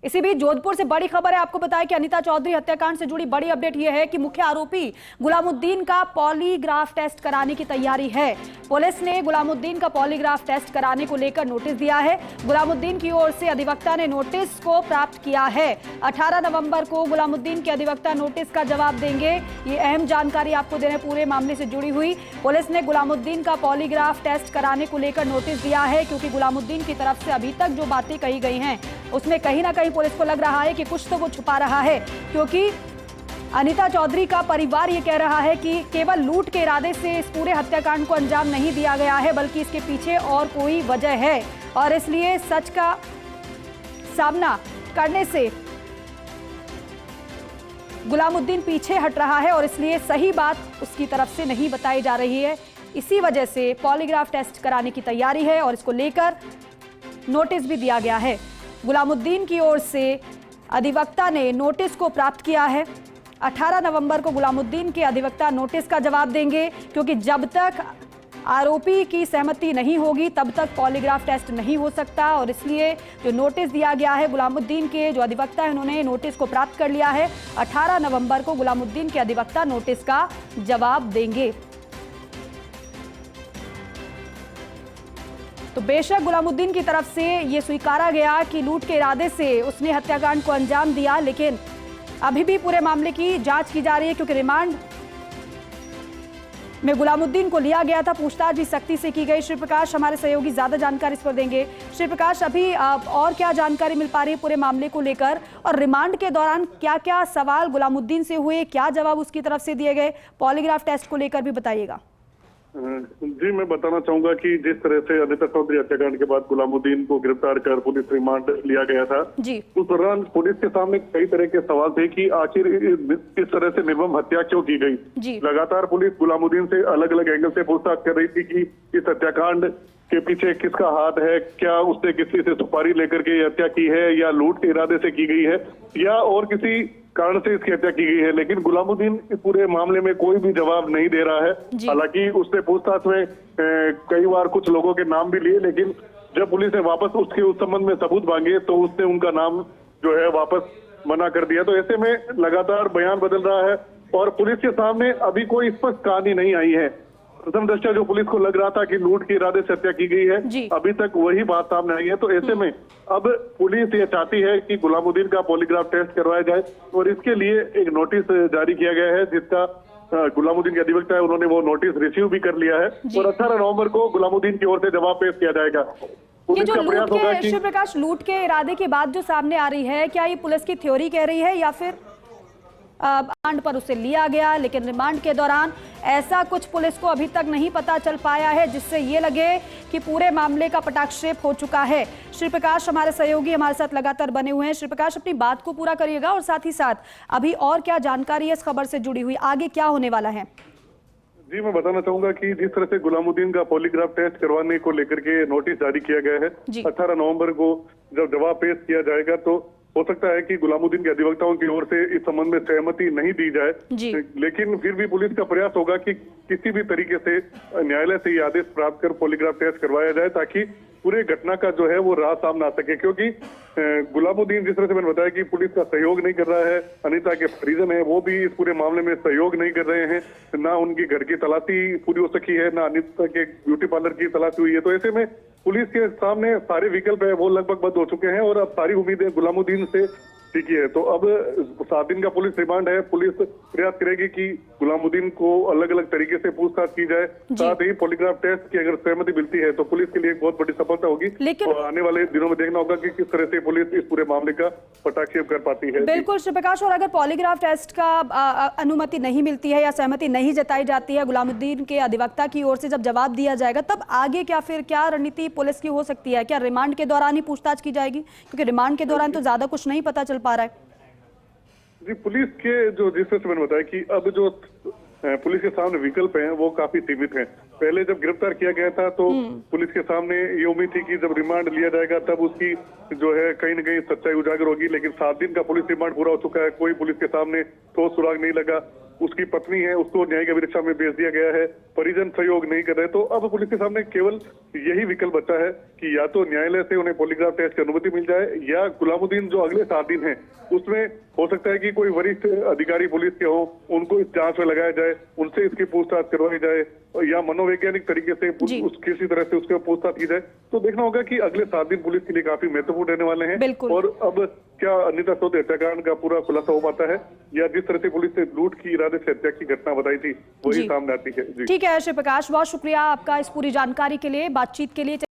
इसी बीच जोधपुर से बड़ी खबर है। आपको बताया कि अनीता चौधरी हत्याकांड से जुड़ी बड़ी अपडेट यह है कि मुख्य आरोपी गुलामुद्दीन का पॉलीग्राफ टेस्ट कराने की तैयारी है। पुलिस ने गुलामुद्दीन का पॉलीग्राफ टेस्ट कराने को लेकर नोटिस दिया है। गुलामुद्दीन की ओर से अधिवक्ता ने नोटिस को प्राप्त किया है। 18 नवंबर को गुलामुद्दीन के अधिवक्ता नोटिस का जवाब देंगे। ये अहम जानकारी आपको देने पूरे मामले से जुड़ी हुई। पुलिस ने गुलामुद्दीन का पॉलीग्राफ टेस्ट कराने को लेकर नोटिस दिया है, क्योंकि गुलामुद्दीन की तरफ से अभी तक जो बातें कही गई हैं उसमें कहीं ना कहीं पुलिस को लग रहा है कि कुछ तो वो छुपा रहा है, क्योंकि अनीता चौधरी का परिवार ये कह रहा है कि केवल लूट के इरादे से इस पूरे हत्याकांड को अंजाम नहीं दिया गया है, बल्कि इसके पीछे और कोई वजह है और इसलिए सच का सामना करने से गुलामुद्दीन पीछे हट रहा है और इसलिए सही बात उसकी तरफ से नहीं बताई जा रही है। इसी वजह से पॉलीग्राफ टेस्ट कराने की तैयारी है और इसको लेकर नोटिस भी दिया गया है। गुलामुद्दीन की ओर से अधिवक्ता ने नोटिस को प्राप्त किया है। 18 नवंबर को गुलामुद्दीन के अधिवक्ता नोटिस का जवाब देंगे, क्योंकि जब तक आरोपी की सहमति नहीं होगी तब तक पॉलीग्राफ टेस्ट नहीं हो सकता और इसलिए जो नोटिस दिया गया है, गुलामुद्दीन के जो अधिवक्ता है उन्होंने नोटिस को प्राप्त कर लिया है। 18 नवंबर को गुलामुद्दीन के अधिवक्ता नोटिस का जवाब देंगे। तो बेशक गुलामुद्दीन की तरफ से ये स्वीकारा गया कि लूट के इरादे से उसने हत्याकांड को अंजाम दिया, लेकिन अभी भी पूरे मामले की जांच की जा रही है, क्योंकि रिमांड में गुलामुद्दीन को लिया गया था। पूछताछ भी सख्ती से की गई। श्री प्रकाश हमारे सहयोगी ज्यादा जानकारी इस पर देंगे। श्री प्रकाश, अभी और क्या जानकारी मिल पा रही है पूरे मामले को लेकर, और रिमांड के दौरान क्या क्या सवाल गुलामुद्दीन से हुए, क्या जवाब उसकी तरफ से दिए गए, पॉलीग्राफ टेस्ट को लेकर भी बताइएगा। जी, मैं बताना चाहूंगा कि जिस तरह से अनीता चौधरी हत्याकांड के बाद गुलामुद्दीन को गिरफ्तार कर पुलिस रिमांड लिया गया था जी। उस दौरान पुलिस के सामने कई तरह के सवाल थे कि आखिर इस तरह से निर्मम हत्या क्यों की गई। लगातार पुलिस गुलामुद्दीन से अलग अलग एंगल से पूछताछ कर रही थी कि इस हत्याकांड के पीछे किसका हाथ है, क्या उसने किसी से सुपारी लेकर के हत्या की है या लूट के इरादे से की गई है या और किसी कारण से इसकी हत्या की गई है। लेकिन गुलामुद्दीन इस पूरे मामले में कोई भी जवाब नहीं दे रहा है। हालांकि उसने पूछताछ में कई बार कुछ लोगों के नाम भी लिए, लेकिन जब पुलिस ने वापस उसके उस संबंध में सबूत मांगे तो उसने उनका नाम जो है वापस मना कर दिया। तो ऐसे में लगातार बयान बदल रहा है और पुलिस के सामने अभी कोई स्पष्ट कहानी नहीं आई है। प्रथम दृष्टया जो पुलिस को लग रहा था कि लूट के इरादे से हत्या की गई है, अभी तक वही बात सामने आई है। तो ऐसे में अब पुलिस ये चाहती है कि गुलामुद्दीन का पॉलीग्राफ टेस्ट करवाया जाए और इसके लिए एक नोटिस जारी किया गया है, जिसका गुलामुद्दीन के अधिवक्ता है उन्होंने वो नोटिस रिसीव भी कर लिया है और 18 नवंबर को गुलामुद्दीन की ओर से जवाब पेश किया जाएगा। ये जो लूट के श्री प्रकाश लूट के इरादे की बात जो सामने आ रही है, क्या ये पुलिस की थ्योरी कह रही है या फिर रिमांड पर उसे लिया गया, लेकिन रिमांड के दौरान ऐसा कुछ पुलिस को अभी तक नहीं पता चल पाया है जिससे ये लगे कि पूरे मामले का पटाक्षेप हो चुका है। श्री प्रकाश हमारे सहयोगी हमारे साथ लगातार बने हुए हैं। श्री प्रकाश, अपनी बात को पूरा करिएगा और साथ ही साथ अभी और क्या जानकारी है इस खबर से जुड़ी हुई, आगे क्या होने वाला है? जी, मैं बताना चाहूंगा कि जिस तरह से गुलामुद्दीन का पॉलीग्राफ टेस्ट करवाने को लेकर के नोटिस जारी किया गया है, 18 नवंबर को जब जवाब पेश किया जाएगा तो हो सकता है कि गुलामुद्दीन के अधिवक्ताओं की ओर से इस संबंध में सहमति नहीं दी जाए, लेकिन फिर भी पुलिस का प्रयास होगा कि किसी भी तरीके से न्यायालय से ये आदेश प्राप्त कर पॉलीग्राफ टेस्ट करवाया जाए, ताकि पूरे घटना का जो है वो राज सामने आ सके। क्योंकि गुलामुद्दीन, जिस तरह से मैंने बताया कि पुलिस का सहयोग नहीं कर रहा है, अनीता के परिजन है वो भी इस पूरे मामले में सहयोग नहीं कर रहे हैं, ना उनकी घर की तलाशी पूरी हो सकी है, ना अनीता के ब्यूटी पार्लर की तलाशी हुई है। तो ऐसे में पुलिस के सामने सारे विकल्प है वो लगभग बंद हो चुके हैं और अब सारी उम्मीदें गुलामुद्दीन से टिकी है। तो अब 7 दिन का पुलिस रिमांड है। पुलिस प्रयास करेगी कि गुलामुद्दीन को अलग अलग तरीके से पूछताछ की जाए, साथ ही पॉलीग्राफ टेस्ट की अगर सहमति मिलती है तो पुलिस के लिए एक बहुत बड़ी सफलता होगी। लेकिन आने वाले दिनों में देखना होगा कि किस तरह से पुलिस इस पूरे मामले का पटाक्षेप कर पाती है। बिल्कुल श्री प्रकाश, और अगर पॉलीग्राफ टेस्ट का अनुमति नहीं मिलती है या सहमति नहीं जताई जाती है गुलामुद्दीन के अधिवक्ता की ओर से, जब जवाब दिया जाएगा तब आगे क्या, फिर क्या रणनीति पुलिस की हो सकती है? क्या रिमांड के दौरान ही पूछताछ की जाएगी? क्योंकि रिमांड के दौरान तो ज्यादा कुछ नहीं पता चल पा रहा है। जी, पुलिस के जो जिस तरह से मैंने बताया कि अब जो पुलिस के सामने विकल्प हैं वो काफी सीमित हैं। पहले जब गिरफ्तार किया गया था तो पुलिस के सामने ये उम्मीद थी कि जब रिमांड लिया जाएगा तब उसकी जो है कहीं न कहीं सच्चाई उजागर होगी, लेकिन 7 दिन का पुलिस रिमांड पूरा हो चुका है, कोई पुलिस के सामने ठोस सुराग नहीं लगा। उसकी पत्नी है उसको न्यायिक अभिरक्षा में भेज दिया गया है, परिजन सहयोग नहीं कर रहे। तो अब पुलिस के सामने केवल यही विकल्प बचा है कि या तो न्यायालय से उन्हें पॉलीग्राफ टेस्ट की अनुमति मिल जाए या गुलामुद्दीन जो अगले 7 दिन है उसमें हो सकता है कि कोई वरिष्ठ अधिकारी पुलिस के हो, उनको इस जांच में लगाया जाए, उनसे इसकी पूछताछ करवाई जाए या मनोवैज्ञानिक तरीके से किसी तरह से उसके पूछताछ की जाए। तो देखना होगा कि अगले 7 दिन पुलिस के लिए काफी महत्वपूर्ण रहने वाले हैं। और अब क्या अनिता चौधरी हत्याकांड का पूरा खुलासा हो पाता है या जिस तरह से पुलिस ने लूट की इरादे से हत्या की घटना बताई थी वही सामने आती है। ठीक है श्री प्रकाश, बहुत शुक्रिया आपका इस पूरी जानकारी के लिए, बातचीत के लिए।